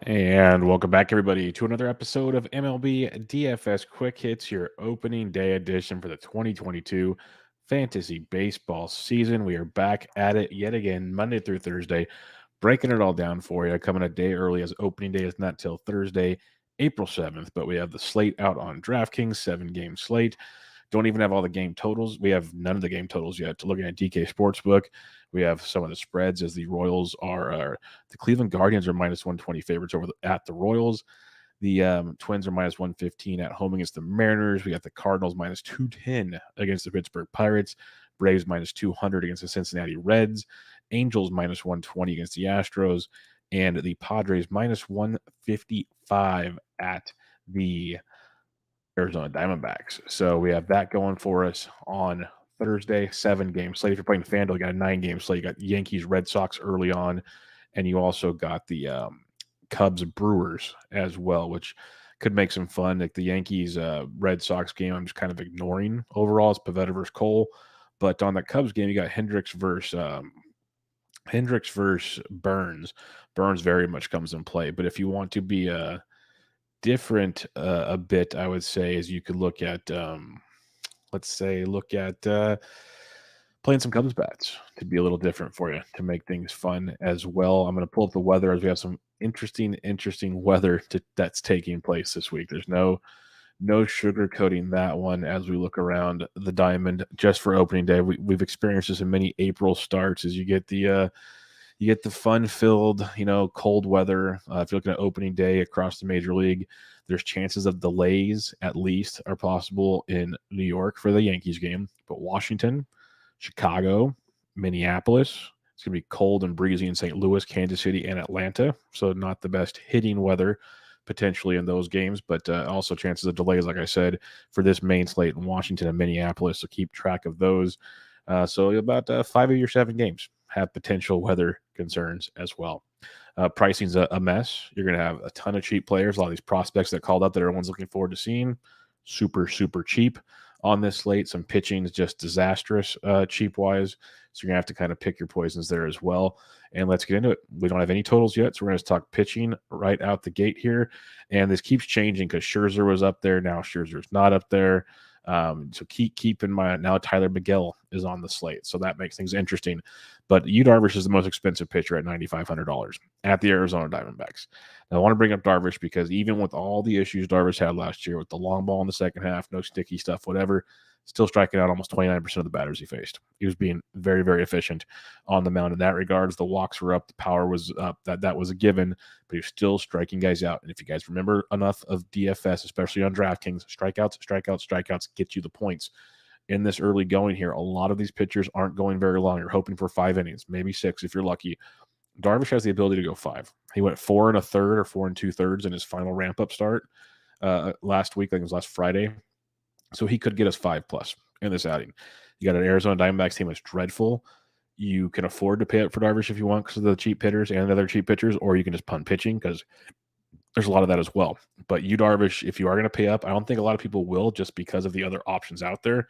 And welcome back, everybody, to another episode of MLB DFS Quick Hits, your opening day edition for the 2022 fantasy baseball season. We are back at it yet again, Monday through Thursday, breaking it all down for you. Coming a day early as opening day is not till Thursday, April 7th, but we have the slate out on DraftKings, 7-game slate. Don't even have all the game totals. We have none of the game totals yet. To looking at DK Sportsbook, we have some of the spreads as the Royals are the Cleveland Guardians are minus 120 favorites at the Royals. The Twins are minus 115 at home against the Mariners. We got the Cardinals minus 210 against the Pittsburgh Pirates. Braves minus 200 against the Cincinnati Reds. Angels minus 120 against the Astros. And the Padres minus 155 at the Arizona Diamondbacks. So we have that going for us on Thursday, 7-game slate. If you're playing FanDuel, you got a 9-game slate. You got Yankees, Red Sox early on, and you also got the Cubs, Brewers as well, which could make some fun. Like the Yankees, Red Sox game, I'm just kind of ignoring overall. It's Pavetta versus Cole, but on the Cubs game, you got Hendricks versus Burns. Burns very much comes in play, but if you want to be different a bit, I would say, is you could look at playing some Cubs bats to be a little different for you to make things fun as well. I'm going to pull up the weather as we have some interesting weather that's taking place this week. There's no sugarcoating that one as we look around the diamond just for opening day. We've experienced this in many April starts as you get the fun-filled, cold weather. If you're looking at opening day across the major league, there's chances of delays at least are possible in New York for the Yankees game. But Washington, Chicago, Minneapolis, it's going to be cold and breezy in St. Louis, Kansas City, and Atlanta. So not the best hitting weather potentially in those games, but also chances of delays, like I said, for this main slate in Washington and Minneapolis. So keep track of those. So about 5 of your 7 games have potential weather concerns as well. Pricing's a mess. You're going to have a ton of cheap players. A lot of these prospects that called up that everyone's looking forward to seeing, super cheap on this slate. Some pitching is just disastrous cheap wise. So you're going to have to kind of pick your poisons there as well. And let's get into it. We don't have any totals yet, so we're going to talk pitching right out the gate here. And this keeps changing because Scherzer was up there. Now Scherzer's not up there. So keep in mind now Tyler Mcgill is on the slate, so that makes things interesting. But Darvish is the most expensive pitcher at $9,500 at the Arizona Diamondbacks. Now I want to bring up Darvish because even with all the issues Darvish had last year with the long ball in the second half, no sticky stuff, whatever, still striking out almost 29% of the batters he faced. He was being very efficient on the mound in that regards. The walks were up, the power was up. That was a given, but he was still striking guys out. And if you guys remember enough of DFS, especially on DraftKings, strikeouts get you the points. In this early going here, a lot of these pitchers aren't going very long. You're hoping for 5 innings, maybe 6 if you're lucky. Darvish has the ability to go 5. He went 4 1/3 or 4 2/3 in his final ramp-up start last week. I think it was last Friday. So he could get us 5+ in this outing. You got an Arizona Diamondbacks team that's dreadful. You can afford to pay up for Darvish if you want because of the cheap hitters and other cheap pitchers, or you can just punt pitching because there's a lot of that as well. But Darvish, if you are going to pay up, I don't think a lot of people will just because of the other options out there.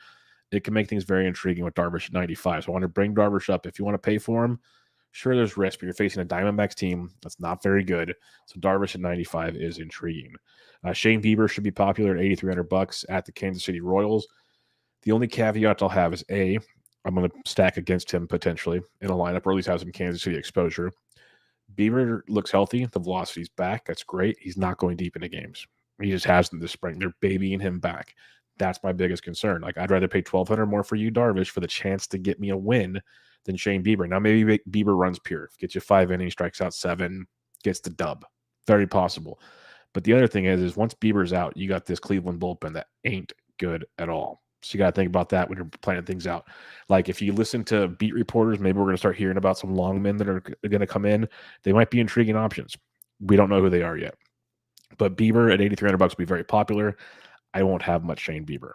It can make things very intriguing with Darvish at 95. So I want to bring Darvish up. If you want to pay for him, sure, there's risk, but you're facing a Diamondbacks team that's not very good. So Darvish at 95 is intriguing. Shane Bieber should be popular at $8,300 at the Kansas City Royals. The only caveat I'll have is I'm going to stack against him potentially in a lineup, or at least have some Kansas City exposure. Bieber looks healthy. The velocity's back. That's great. He's not going deep into games. He just hasn't this spring. They're babying him back. That's my biggest concern. Like, I'd rather pay $1,200 more for Darvish, for the chance to get me a win than Shane Bieber. Now, maybe Bieber runs pure, gets you 5 innings, strikes out 7, gets the dub. Very possible. But the other thing is once Bieber's out, you got this Cleveland bullpen that ain't good at all. So you got to think about that when you're planning things out. Like, if you listen to beat reporters, maybe we're going to start hearing about some long men that are going to come in. They might be intriguing options. We don't know who they are yet. But Bieber at $8,300 will be very popular. I won't have much Shane Bieber.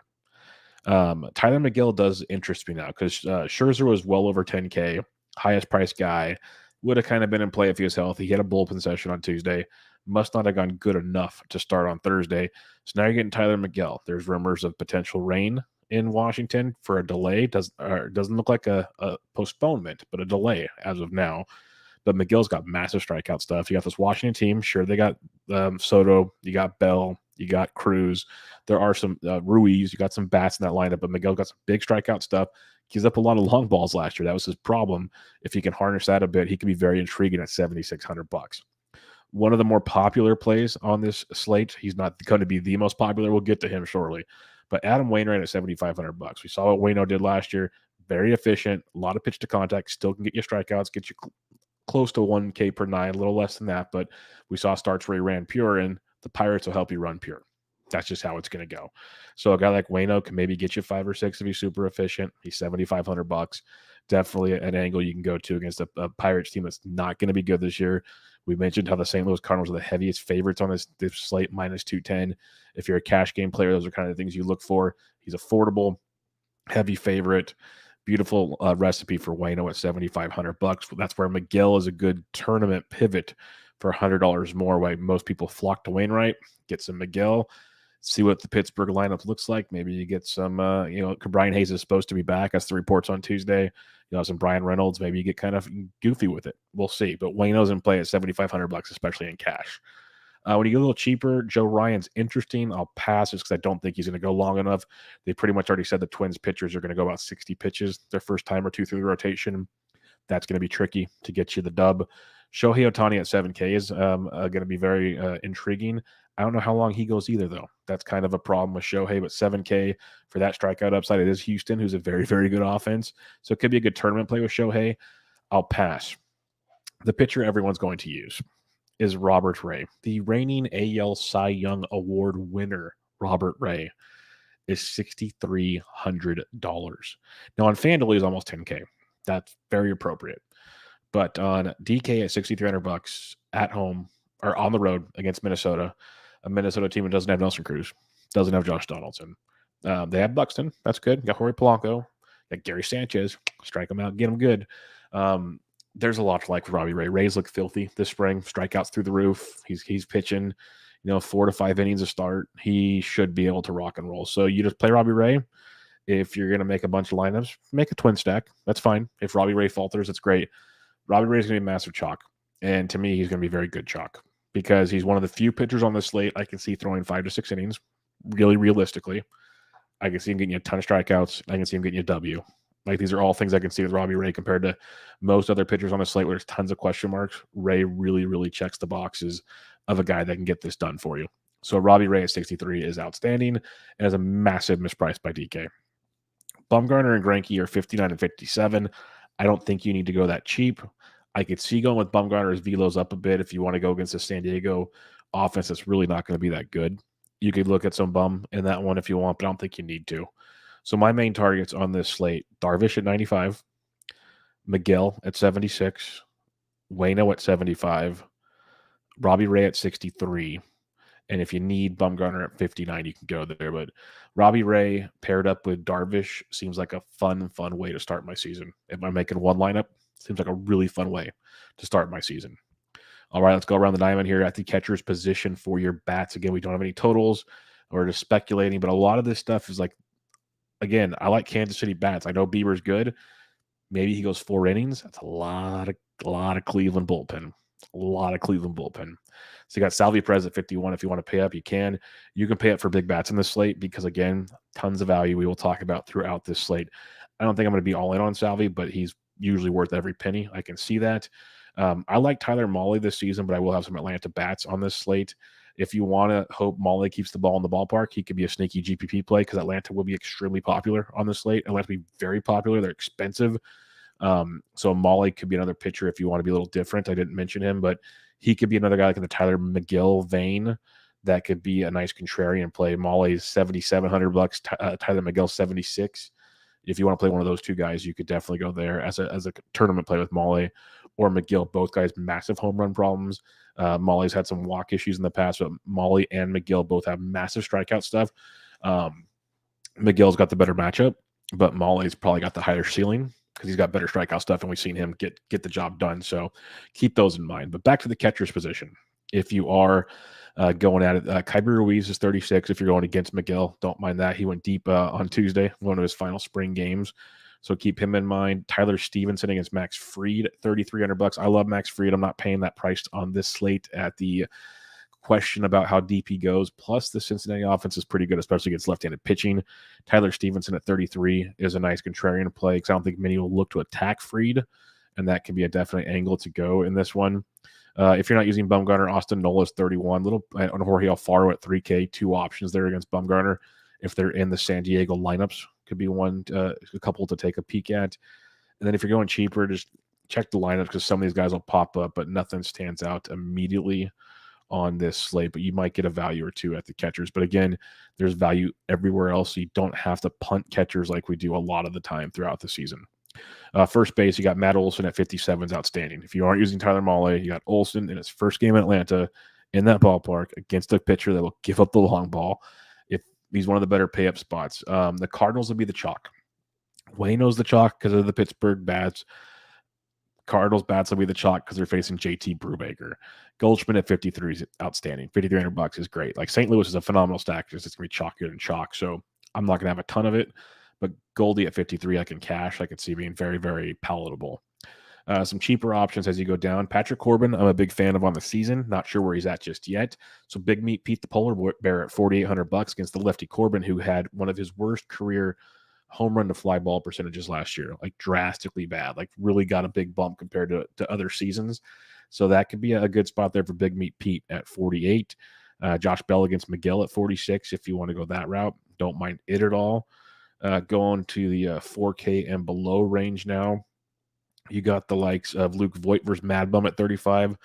Tyler Mcgill does interest me now because Scherzer was well over 10K, highest price guy. Would have kind of been in play if he was healthy. He had a bullpen session on Tuesday. Must not have gone good enough to start on Thursday. So now you're getting Tyler Mcgill. There's rumors of potential rain in Washington for a delay. Doesn't look like a postponement, but a delay as of now. but McGill's got massive strikeout stuff. You got this Washington team. Sure, they got Soto. You got Bell. You got Cruz. There are some Ruiz. You got some bats in that lineup, but Mcgill got some big strikeout stuff. Gives up a lot of long balls last year. That was his problem. If he can harness that a bit, he can be very intriguing at $7,600. One of the more popular plays on this slate. He's not going to be the most popular. We'll get to him shortly. But Adam Wainwright at $7,500. We saw what Waino did last year. Very efficient. A lot of pitch to contact. Still can get you strikeouts. Get you close to 1K per nine. A little less than that. But we saw starts where he ran pure, and the Pirates will help you run pure. That's just how it's going to go. So a guy like Waino can maybe get you 5 or 6 if he's super efficient. He's $7,500. Definitely an angle you can go to against a Pirates team that's not going to be good this year. We mentioned how the St. Louis Cardinals are the heaviest favorites on this slate, -210. If you're a cash game player, those are kind of the things you look for. He's affordable, heavy favorite, beautiful recipe for Waino at $7,500. That's where Mcgill is a good tournament pivot for $100 more. Why most people flock to Wainwright, get some Mcgill, see what the Pittsburgh lineup looks like. Maybe you get some, Brian Hayes is supposed to be back. That's the reports on Tuesday. Some Brian Reynolds. Maybe you get kind of goofy with it. We'll see. But Waino's in play at $7,500, especially in cash. When you get a little cheaper, Joe Ryan's interesting. I'll pass just because I don't think he's going to go long enough. They pretty much already said the Twins pitchers are going to go about 60 pitches their first time or two through the rotation. That's going to be tricky to get you the dub. Shohei Ohtani at 7K is going to be very intriguing. I don't know how long he goes either, though. That's kind of a problem with Shohei, but 7K for that strikeout upside. It is Houston, who's a very, very good offense. So it could be a good tournament play with Shohei. I'll pass. The pitcher everyone's going to use is Robert Ray. The reigning AL Cy Young Award winner, Robert Ray, is $6,300. Now on FanDuel, he's almost 10K. That's very appropriate. But on DK at $6,300 at home or on the road against Minnesota, a Minnesota team that doesn't have Nelson Cruz, doesn't have Josh Donaldson. They have Buxton. That's good. Got Jorge Polanco. Got Gary Sanchez. Strike him out. Get him good. There's a lot to like with Robbie Ray. Rays look filthy this spring. Strikeouts through the roof. He's pitching, 4 to 5 innings a start. He should be able to rock and roll. So you just play Robbie Ray. If you're going to make a bunch of lineups, make a twin stack. That's fine. If Robbie Ray falters, it's great. Robbie Ray is going to be massive chalk. And to me, he's going to be very good chalk because he's one of the few pitchers on this slate I can see throwing 5 to 6 innings, really realistically. I can see him getting you a ton of strikeouts. I can see him getting you a W. Like, these are all things I can see with Robbie Ray compared to most other pitchers on the slate where there's tons of question marks. Ray really, really checks the boxes of a guy that can get this done for you. So Robbie Ray at 63 is outstanding and is a massive misprice by DK. Bumgarner and Greinke are 59 and 57. I don't think you need to go that cheap. I could see going with Bumgarner as velo's up a bit if you want to go against the San Diego offense that's really not going to be that good. You could look at some bum in that one if you want, but I don't think you need to. So my main targets on this slate, Darvish at 95, Mcgill at 76, Waino at 75, Robbie Ray at 63. And if you need Bumgarner at 59, you can go there. But Robbie Ray paired up with Darvish seems like a fun way to start my season. If I'm making one lineup, seems like a really fun way to start my season. All right, let's go around the diamond here at the catcher's position for your bats. Again, we don't have any totals. We're just speculating, but a lot of this stuff is like, again, I like Kansas City bats. I know Bieber's good. Maybe he goes 4 innings. That's a lot of Cleveland bullpen. A lot of Cleveland bullpen. So you got Salvi Perez at 51. If you want to pay up, you can. You can pay up for big bats in this slate because, again, tons of value we will talk about throughout this slate. I don't think I'm going to be all in on Salvi, but he's usually worth every penny. I can see that. I like Tyler Mahle this season, but I will have some Atlanta bats on this slate. If you want to hope Mahle keeps the ball in the ballpark, he could be a sneaky GPP play because Atlanta will be extremely popular on the slate. Atlanta will be very popular. They're expensive. So Mahle could be another pitcher if you want to be a little different. I didn't mention him, but he could be another guy like in the Tyler Mcgill vein that could be a nice contrarian play. Mahle's $7,700, Tyler Mcgill 76. If you want to play one of those two guys, you could definitely go there as a tournament play with Mahle or Mcgill. Both guys massive home run problems. Mahle's had some walk issues in the past, but Mahle and Mcgill both have massive strikeout stuff. Mcgill's got the better matchup, but Mahle's probably got the higher ceiling because he's got better strikeout stuff, and we've seen him get the job done. So keep those in mind. But back to the catcher's position. If you are going at it, Kyber Ruiz is 36. If you're going against Mcgill, don't mind that. He went deep on Tuesday, one of his final spring games. So keep him in mind. Tyler Stevenson against Max Fried at $3,300. I love Max Fried. I'm not paying that price on this slate at the question about how deep he goes. Plus, the Cincinnati offense is pretty good, especially against left-handed pitching. Tyler Stevenson at 33 is a nice contrarian play because I don't think many will look to attack Fried, and that can be a definite angle to go in this one. If you're not using Bumgarner, Austin Nola's 31. Little on Jorge Alfaro at 3K, 2 options there against Bumgarner. If they're in the San Diego lineups, could be a couple to take a peek at. And then if you're going cheaper, just check the lineups because some of these guys will pop up, but nothing stands out immediately on this slate, but you might get a value or two at the catchers. But again, there's value everywhere else. So you don't have to punt catchers like we do a lot of the time throughout the season. First base, you got Matt Olson at 57 is outstanding. If you aren't using Tyler Mahle, you got Olson in his first game in Atlanta in that ballpark against a pitcher that will give up the long ball. If he's one of the better pay up spots, the Cardinals will be the chalk. Wayno's the chalk because of the Pittsburgh bats. Cardinals bats will be the chalk because they're facing JT Brubaker. Goldschmidt at 53 is outstanding. $5,300 is great. Like St. Louis is a phenomenal stack because it's going to be chalkier than chalk. So I'm not going to have a ton of it, but Goldie at 53, I can cash. I can see being very, very palatable. Some cheaper options as you go down. Patrick Corbin, I'm a big fan of on the season. Not sure where he's at just yet. So Big Meat Pete the Polar Bear at $4,800 against the lefty Corbin, who had one of his worst career home run to fly ball percentages last year, like drastically bad, like really got a big bump compared to other seasons. So that could be a good spot there for Big Meat Pete at 48. Josh Bell against Mcgill at 46 if you want to go that route. Don't mind it at all. Going to the 4K and below range now. You got the likes of Luke Voit versus Mad Bum at 35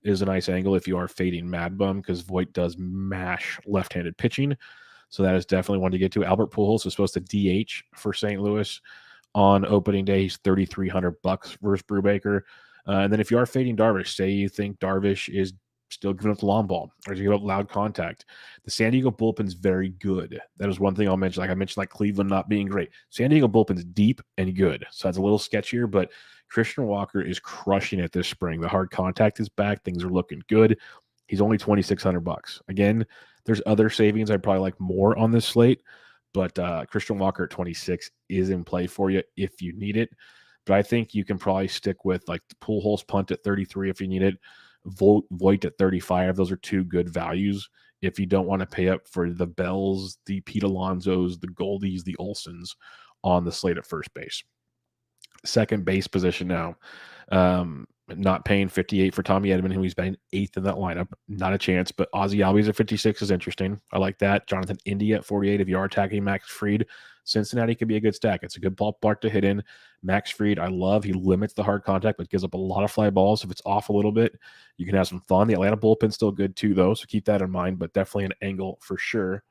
is a nice angle if you are fading Mad Bum because Voit does mash left-handed pitching. So that is definitely one to get to. Albert Pujols is supposed to DH for St. Louis on opening day. He's $3,300 versus Brubaker. And then if you are fading Darvish, say you think Darvish is still giving up the long ball or to give up loud contact, the San Diego bullpen's very good. That is one thing I'll mention. Like I mentioned, like Cleveland not being great. San Diego bullpen's deep and good. So that's a little sketchier, but Christian Walker is crushing it this spring. The hard contact is back. Things are looking good. He's only $2,600. Again, there's other savings I'd probably like more on this slate, but Christian Walker at 26 is in play for you if you need it. But I think you can probably stick with like the Pujols punt at 33 if you need it, Voit at 35. Those are two good values if you don't want to pay up for the Bells, the Pete Alonsos, the Goldies, the Olsons on the slate at first base. Second base position now. Not paying 58 for Tommy Edman, who he's been 8th in that lineup. Not a chance, but Ozzie Albies at 56 is interesting. I like that. Jonathan India at 48. If you are attacking Max Fried, Cincinnati could be a good stack. It's a good ballpark to hit in. Max Fried, I love. He limits the hard contact, but gives up a lot of fly balls. If it's off a little bit, you can have some fun. The Atlanta bullpen's still good too, though, so keep that in mind, but definitely an angle for sure.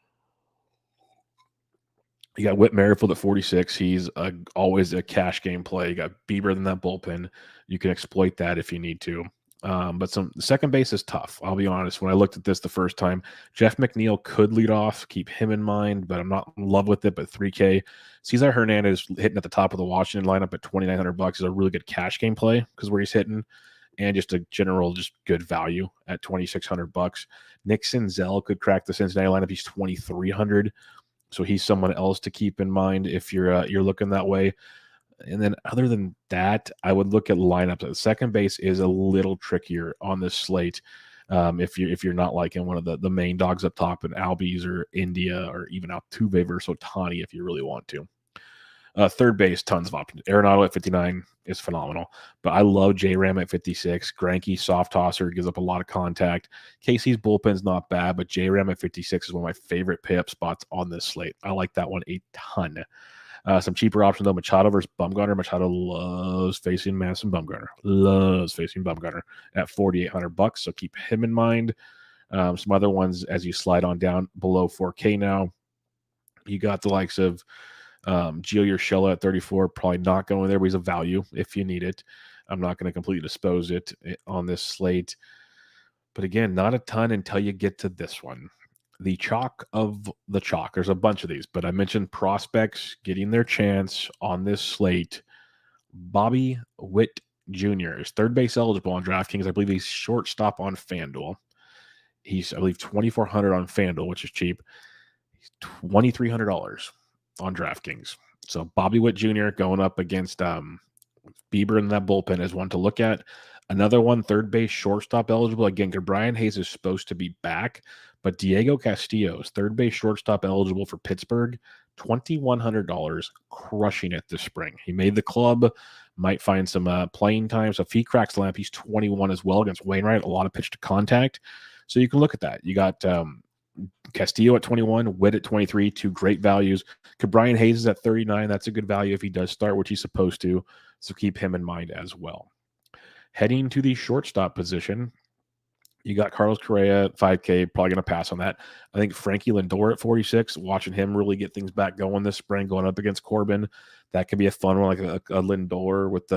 You got Whit Merrifield at 46. He's always a cash game play. You got Bieber in that bullpen. You can exploit that if you need to. But the second base is tough. I'll be honest. When I looked at this the first time, Jeff McNeil could lead off. Keep him in mind, but I'm not in love with it. But 3K. Cesar Hernandez hitting at the top of the Washington lineup at $2,900 is a really good cash game play because where he's hitting, and just a general just good value at $2,600. Nick Senzel could crack the Cincinnati lineup. He's $2,300. So he's someone else to keep in mind if you're looking that way. And then other than that, I would look at lineups. Second base is a little trickier on this slate if you're not liking one of the main dogs up top in Albies or India or even Altuve versus Ohtani if you really want to. Third base, tons of options. Arenado at 59 is phenomenal, but I love J-Ram at 56. Greinke, soft tosser, gives up a lot of contact. Casey's bullpen's not bad, but J-Ram at 56 is one of my favorite pay-up spots on this slate. I like that one a ton. Some cheaper options, though. Machado versus Bumgarner. Machado loves facing Madison Bumgarner. Loves facing Bumgarner at $4,800, so keep him in mind. Some other ones as you slide on down below 4K now. You got the likes of Gio Urshela at 34, probably not going there, but he's a value if you need it. I'm not going to completely dispose it on this slate. But again, not a ton until you get to this one. The chalk of the chalk. There's a bunch of these, but I mentioned prospects getting their chance on this slate. Bobby Witt Jr. is third base eligible on DraftKings. I believe he's shortstop on FanDuel. He's, I believe, $2,400 on FanDuel, which is cheap. He's $2,300 on DraftKings. So Bobby Witt Jr. going up against Bieber in that bullpen is one to look at. Another one, third base, shortstop eligible. Again, Brian Hayes is supposed to be back, but Diego Castillo is third base, shortstop eligible for Pittsburgh. $2,100, crushing it this spring. He made the club, might find some playing time. So if he cracks the lamp, he's 21 as well against Wainwright. A lot of pitch to contact. So you can look at that. You got Castillo at 21, Witt at 23, two great values. Brian Hayes is at 39. That's a good value if he does start, which he's supposed to. So keep him in mind as well. Heading to the shortstop position, you got Carlos Correa, 5K, probably going to pass on that. I think Frankie Lindor at 46, watching him really get things back going this spring, going up against Corbin. That could be a fun one, like a Lindor with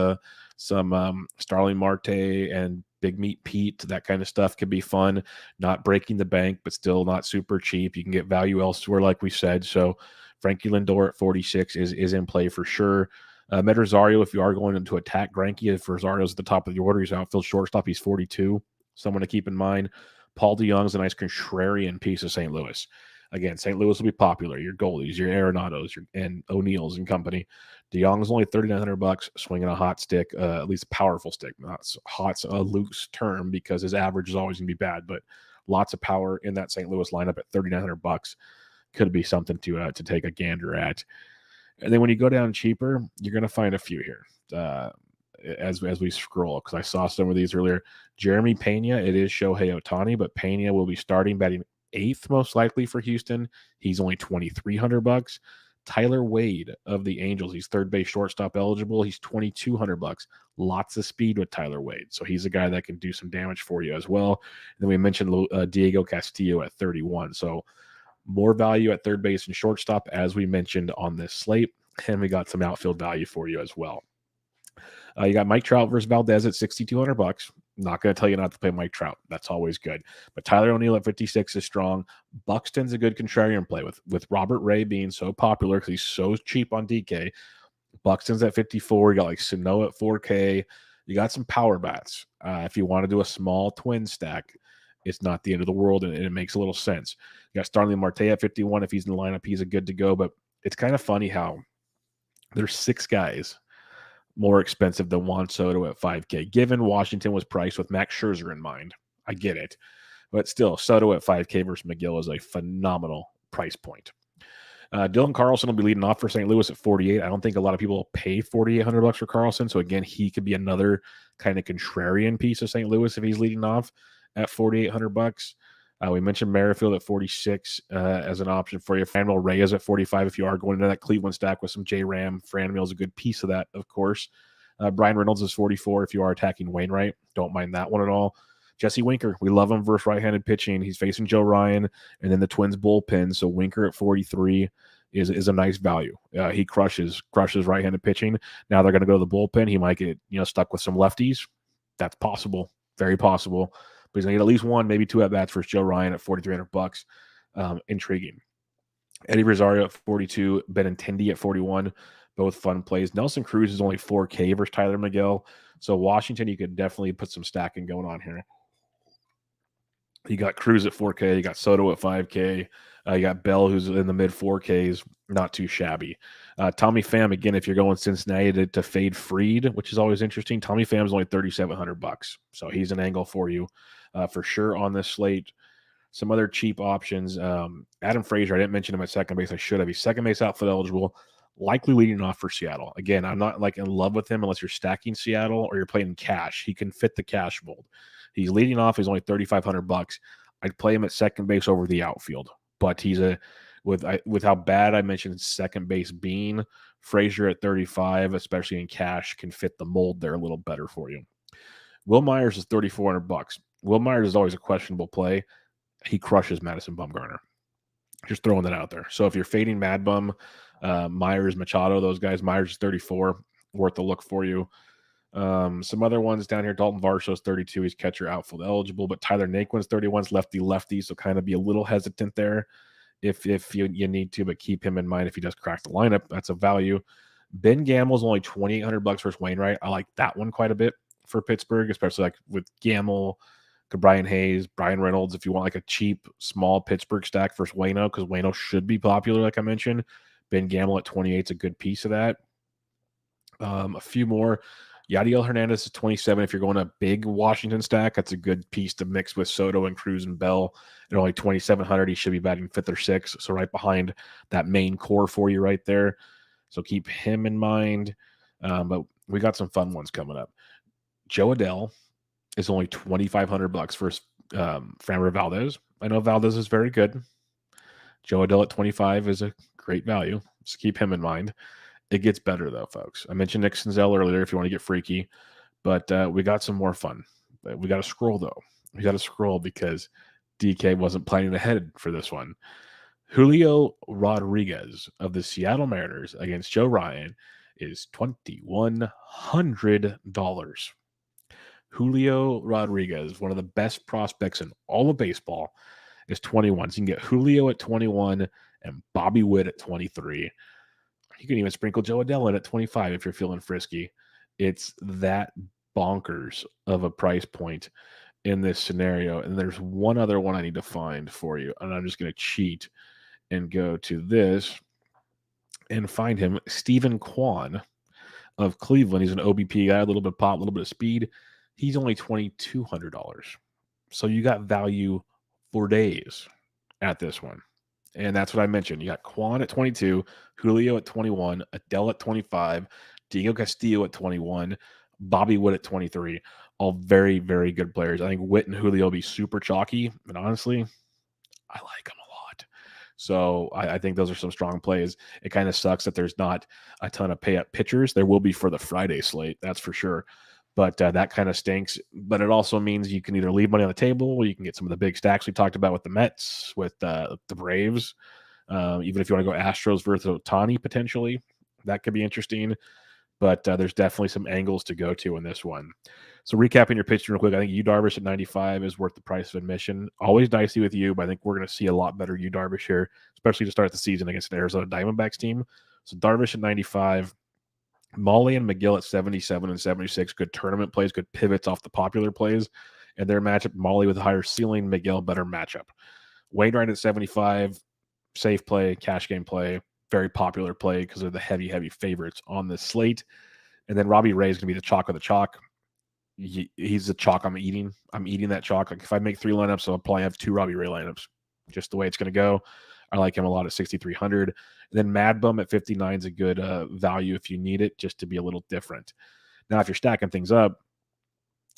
some Starling Marte and Big Meat Pete. That kind of stuff could be fun. Not breaking the bank, but still not super cheap. You can get value elsewhere, like we said. So Frankie Lindor at 46 is in play for sure. Med Rosario, if you are going to attack Greinke, if Rosario's at the top of the order, he's outfield shortstop. He's 42. Someone to keep in mind. Paul DeJong's a nice contrarian piece of St. Louis. Again, St. Louis will be popular. Your goalies, your Arenados, and O'Neills and company. DeJong's only $3,900, swinging a hot stick, at least a powerful stick. Not hot's a loose term because his average is always going to be bad, but lots of power in that St. Louis lineup at $3,900. Could be something to take a gander at. And then when you go down cheaper, you're going to find a few here as we scroll, because I saw some of these earlier. Jeremy Pena, it is Shohei Ohtani, but Pena will be starting batting 8th most likely for Houston. He's only $2,300. Tyler Wade of the Angels, he's third base shortstop eligible. He's $2,200. Lots of speed with Tyler Wade, so he's a guy that can do some damage for you as well. And then we mentioned Diego Castillo at 31. So more value at third base and shortstop, as we mentioned on this slate. And we got some outfield value for you as well. You got Mike Trout versus Valdez at $6,200. Not going to tell you not to play Mike Trout. That's always good. But Tyler O'Neill at 56 is strong. Buxton's a good contrarian play with Robert Ray being so popular because he's so cheap on DK. Buxton's at 54. You got like Sano at 4K. You got some power bats. If you want to do a small twin stack, it's not the end of the world, and it makes a little sense. You got Starling Marte at 51. If he's in the lineup, he's a good to go. But it's kind of funny how there's 6 guys more expensive than Juan Soto at 5K. Given Washington was priced with Max Scherzer in mind, I get it. But still, Soto at 5K versus Mcgill is a phenomenal price point. Dylan Carlson will be leading off for St. Louis at 48. I don't think a lot of people will pay $4,800 for Carlson. So again, he could be another kind of contrarian piece of St. Louis if he's leading off at $4,800. We mentioned Merrifield at 46 as an option for you. Franmil Reyes at 45 if you are going into that Cleveland stack with some J-Ram. Franmil is a good piece of that, of course. Brian Reynolds is 44 if you are attacking Wainwright. Don't mind that one at all. Jesse Winker, we love him versus right-handed pitching. He's facing Joe Ryan and then the Twins bullpen. So Winker at 43 is a nice value. He crushes right-handed pitching. Now they're going to go to the bullpen. He might get stuck with some lefties. That's possible, very possible. But he's going to get at least one, maybe 2 at-bats versus Joe Ryan at $4,300. Intriguing. Eddie Rosario at 42, Benintendi at 41. Both fun plays. Nelson Cruz is only 4K versus Tyler Mcgill. So Washington, you could definitely put some stacking going on here. You got Cruz at 4K. You got Soto at 5K. You got Bell, who's in the mid 4Ks. Not too shabby. Tommy Pham, again, if you're going Cincinnati to fade Fried, which is always interesting. Tommy Pham's only $3,700. So he's an angle for you for sure on this slate. Some other cheap options. Adam Frazier, I didn't mention him at second base. I should have. He's second base outfield eligible. Likely leading off for Seattle. Again, I'm not like in love with him unless you're stacking Seattle or you're playing cash. He can fit the cash mold. He's leading off. He's only $3,500. I'd play him at second base over the outfield. But he's with how bad I mentioned second base being, Frazier at 35, especially in cash, can fit the mold there a little better for you. Will Myers is $3,400. Will Myers is always a questionable play. He crushes Madison Bumgarner. Just throwing that out there. So if you're fading Mad Bum, Myers, Machado, those guys, Myers is 34, worth a look for you. Some other ones down here, Dalton Varsho's 32, he's catcher outfield eligible, but Tyler Naquin's 31, lefty, so kind of be a little hesitant there if you need to, but keep him in mind if he does crack the lineup. That's a value. Ben Gamble's only $2,800 versus Wainwright. I like that one quite a bit for Pittsburgh, especially like with Gamble, Brian Hayes, Brian Reynolds. If you want like a cheap, small Pittsburgh stack versus Waino, because Waino should be popular, like I mentioned, Ben Gamble at 28 is a good piece of that. A few more. Yadiel Hernandez is 27. If you're going a big Washington stack, that's a good piece to mix with Soto and Cruz and Bell. At only 2,700, he should be batting fifth or sixth. So right behind that main core for you right there. So keep him in mind. But we got some fun ones coming up. Joe Adell is only $2,500 for Framber Valdez. I know Valdez is very good. Joe Adell at 25 is a great value. Just keep him in mind. It gets better, though, folks. I mentioned Nick Senzel earlier if you want to get freaky, but we got some more fun. We got to scroll, though. We got to scroll because DK wasn't planning ahead for this one. Julio Rodriguez of the Seattle Mariners against Joe Ryan is $2,100. Julio Rodriguez, one of the best prospects in all of baseball, is 21. So you can get Julio at 21 and Bobby Witt at 23. You can even sprinkle Joe Adell in at 25 if you're feeling frisky. It's that bonkers of a price point in this scenario. And there's one other one I need to find for you. And I'm just going to cheat and go to this and find him. Steven Kwan of Cleveland. He's an OBP guy, a little bit of pop, a little bit of speed. He's only $2,200. So you got value for days at this one. And that's what I mentioned. You got Kwan at 22, Julio at 21, Adell at 25, Diego Castillo at 21, Bobby Witt at 23. All very, very good players. I think Witt and Julio will be super chalky. And honestly, I like them a lot. So I think those are some strong plays. It kind of sucks that there's not a ton of pay-up pitchers. There will be for the Friday slate, that's for sure. But that kind of stinks. But it also means you can either leave money on the table, or you can get some of the big stacks we talked about with the Mets, with the Braves. Even if you want to go Astros versus Ohtani potentially, that could be interesting. But there's definitely some angles to go to in this one. So recapping your pitching real quick, I think Darvish at 95 is worth the price of admission. Always dicey with you, but I think we're going to see a lot better Darvish here, especially to start the season against an Arizona Diamondbacks team. So Darvish at 95. Molly and Mcgill at 77 and 76. Good tournament plays, good pivots off the popular plays. And their matchup, Molly with a higher ceiling, Mcgill better matchup. Wainwright at 75, safe play, cash game play, very popular play because they're the heavy favorites on this slate. And then Robbie Ray is going to be the chalk of the chalk. He's the chalk I'm eating. I'm eating that chalk. Like if I make 3 lineups, I'll probably have 2 Robbie Ray lineups. Just the way it's going to go. I like him a lot at 6,300. And then Mad Bum at 59 is a good value if you need it, just to be a little different. Now, if you're stacking things up,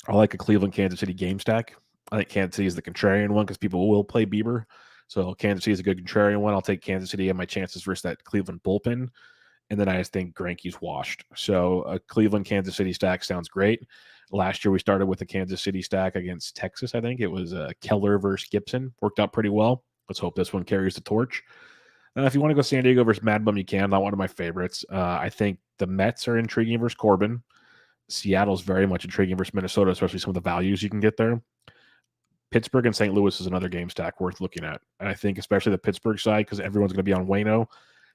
I like a Cleveland Kansas City game stack. I think Kansas City is the contrarian one because people will play Bieber. So Kansas City is a good contrarian one. I'll take Kansas City and my chances versus that Cleveland bullpen. And then I just think Greinke's washed. So a Cleveland Kansas City stack sounds great. Last year we started with a Kansas City stack against Texas. I think it was Keller versus Gibson. Worked out pretty well. Let's hope this one carries the torch. If you want to go San Diego versus Mad Bum, you can. Not one of my favorites. I think the Mets are intriguing versus Corbin. Seattle's very much intriguing versus Minnesota, especially some of the values you can get there. Pittsburgh and St. Louis is another game stack worth looking at. And I think especially the Pittsburgh side, because everyone's going to be on Waino.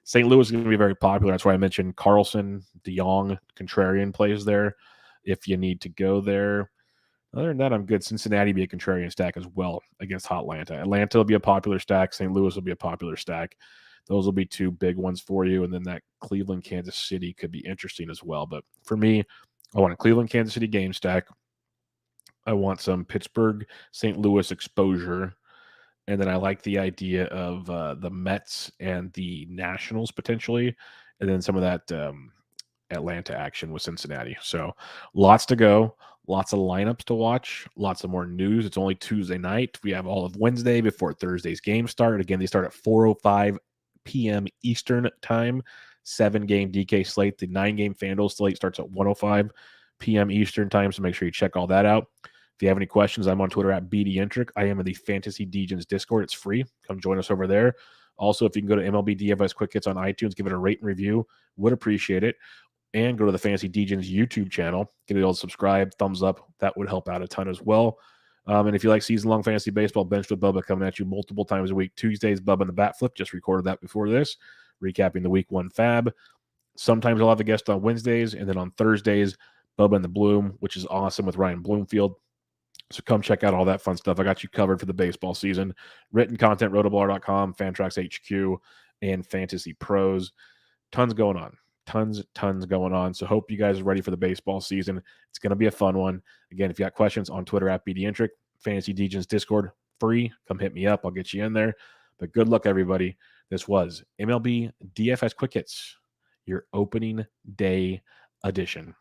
St. Louis is going to be very popular. That's why I mentioned Carlson, DeYoung, contrarian plays there if you need to go there. Other than that, I'm good. Cincinnati be a contrarian stack as well against Atlanta. Atlanta will be a popular stack. St. Louis will be a popular stack. Those will be 2 big ones for you. And then that Cleveland, Kansas City could be interesting as well. But for me, I want a Cleveland, Kansas City game stack. I want some Pittsburgh, St. Louis exposure. And then I like the idea of the Mets and the Nationals potentially. And then some of that Atlanta action with Cincinnati. So lots to go. Lots of lineups to watch. Lots of more news. It's only Tuesday night. We have all of Wednesday before Thursday's game start. Again, they start at 4:05 p.m. Eastern time. 7-game DK slate. The 9-game FanDuel slate starts at 1:05 p.m. Eastern time. So make sure you check all that out. If you have any questions, I'm on Twitter at BDentric. I am in the Fantasy Degens Discord. It's free. Come join us over there. Also, if you can go to MLB DFS Quick Hits on iTunes, give it a rate and review. Would appreciate it. And go to the Fantasy Degens YouTube channel. Get it all subscribe, thumbs up. That would help out a ton as well. And if you like season-long fantasy baseball, Benched with Bubba coming at you multiple times a week. Tuesdays, Bubba and the Bat Flip. Just recorded that before this. Recapping the Week 1 fab. Sometimes I'll have a guest on Wednesdays. And then on Thursdays, Bubba and the Bloom, which is awesome with Ryan Bloomfield. So come check out all that fun stuff. I got you covered for the baseball season. Written content, rotoballer.com, Fantrax HQ. and fantasy pros. Tons going on. Tons going on. So hope you guys are ready for the baseball season. It's going to be a fun one. Again, if you got questions, on Twitter at BDintric, Fantasy Degens Discord, free. Come hit me up. I'll get you in there. But good luck, everybody. This was MLB DFS Quick Hits, your opening day edition.